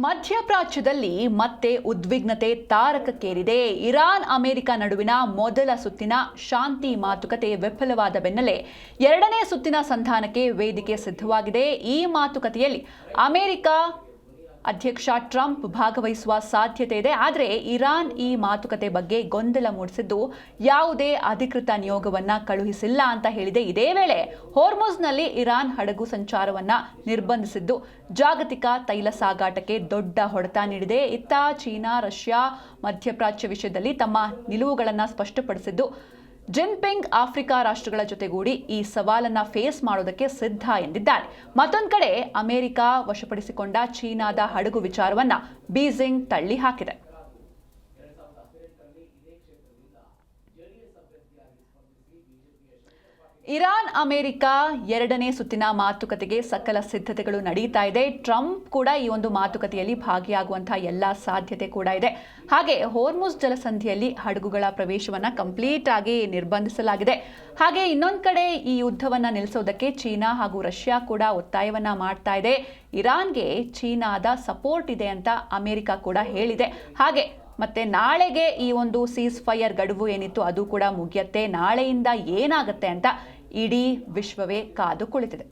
ಮಧ್ಯಪ್ರಾಚ್ಯದಲ್ಲಿ ಮತ್ತೆ ಉದ್ವಿಗ್ನತೆ ತಾರಕಕ್ಕೇರಿದೆ. Iran America ನಡುವಿನ ಮೊದಲ ಸುತ್ತಿನ ಶಾಂತಿ ಮಾತುಕತೆ ವಿಫಲವಾದ ಬೆನ್ನಲ್ಲೇ ಎರಡನೇ ಸುತ್ತಿನ ಸಂಧಾನಕ್ಕೆ ವೇದಿಕೆ ಸಿದ್ಧವಾಗಿದೆ. ಈ ಮಾತುಕತೆಯಲ್ಲಿ ಅಮೆರಿಕ ಅಧ್ಯಕ್ಷ ಟ್ರಂಪ್ ಭಾಗವಹಿಸುವ ಸಾಧ್ಯತೆ ಇದೆ. ಆದರೆ ಇರಾನ್ ಈ ಮಾತುಕತೆ ಬಗ್ಗೆ ಗೊಂದಲ ಮೂಡಿಸಿದ್ದು ಯಾವುದೇ ಅಧಿಕೃತ ನಿಯೋಗವನ್ನ ಕಳುಹಿಸಿಲ್ಲ ಅಂತ ಹೇಳಿದೆ. ಇದೇ ವೇಳೆ ಹೋರ್ಮುಜ್ನಲ್ಲಿ ಇರಾನ್ ಹಡಗು ಸಂಚಾರವನ್ನ ನಿರ್ಬಂಧಿಸಿದ್ದು ಜಾಗತಿಕ ತೈಲ ಸಾಗಾಟಕ್ಕೆ ದೊಡ್ಡ ಹೊಡೆತ ನೀಡಿದೆ. ಇತ್ತ ಚೀನಾ, ರಷ್ಯಾ ಮಧ್ಯಪ್ರಾಚ್ಯ ವಿಷಯದಲ್ಲಿ ತಮ್ಮ ನಿಲುವುಗಳನ್ನು ಸ್ಪಷ್ಟಪಡಿಸಿದ್ದು ಜಿನ್ಪಿಂಗ್ ಆಫ್ರಿಕಾ ರಾಷ್ಟ್ರಗಳ ಜೊತೆಗೂಡಿ ಈ ಸವಾಲನ್ನ ಫೇಸ್ ಮಾಡೋದಕ್ಕೆ ಸಿದ್ಧ ಎಂದಿದ್ದಾರೆ. ಮತ್ತೊಂದು ಕಡೆ ಅಮೆರಿಕ ವಶಪಡಿಸಿಕೊಂಡ ಚೀನಾದ ಹಡಗು ವಿಚಾರವನ್ನ ಬೀಜಿಂಗ್ ತಳ್ಳಿ ಹಾಕಿದೆ. ಇರಾನ್ ಅಮೆರಿಕ ಎರಡನೇ ಸುತ್ತಿನ ಮಾತುಕತೆಗೆ ಸಕಲ ಸಿದ್ಧತೆಗಳು ನಡೀತಾ ಇದೆ. ಟ್ರಂಪ್ ಕೂಡ ಈ ಒಂದು ಮಾತುಕತೆಯಲ್ಲಿ ಭಾಗಿಯಾಗುವಂತಹ ಎಲ್ಲ ಸಾಧ್ಯತೆ ಕೂಡ ಇದೆ. ಹಾಗೆ ಹೋರ್ಮುಜ್ ಜಲಸಂಧಿಯಲ್ಲಿ ಹಡಗುಗಳ ಪ್ರವೇಶವನ್ನ ಕಂಪ್ಲೀಟ್ ಆಗಿ ನಿರ್ಬಂಧಿಸಲಾಗಿದೆ. ಹಾಗೆ ಇನ್ನೊಂದು ಕಡೆ ಈ ಯುದ್ಧವನ್ನ ನಿಲ್ಲಿಸೋದಕ್ಕೆ ಚೀನಾ ಹಾಗೂ ರಷ್ಯಾ ಕೂಡ ಒತ್ತಾಯವನ್ನ ಮಾಡ್ತಾ ಇದೆ. ಇರಾನ್ಗೆ ಚೀನಾದ ಸಪೋರ್ಟ್ ಇದೆ ಅಂತ ಅಮೆರಿಕ ಕೂಡ ಹೇಳಿದೆ. ಹಾಗೆ ಮತ್ತೆ ನಾಳೆಗೆ ಈ ಒಂದು ಸೀಸ್ ಫೈರ್ ಗಡುವು ಏನಿತ್ತು ಅದು ಕೂಡ ಮುಗಿಯುತ್ತೆ. ನಾಳೆಯಿಂದ ಏನಾಗುತ್ತೆ ಅಂತ ಇಡೀ ವಿಶ್ವವೇ ಕಾದು ಕುಳಿತಿದೆ.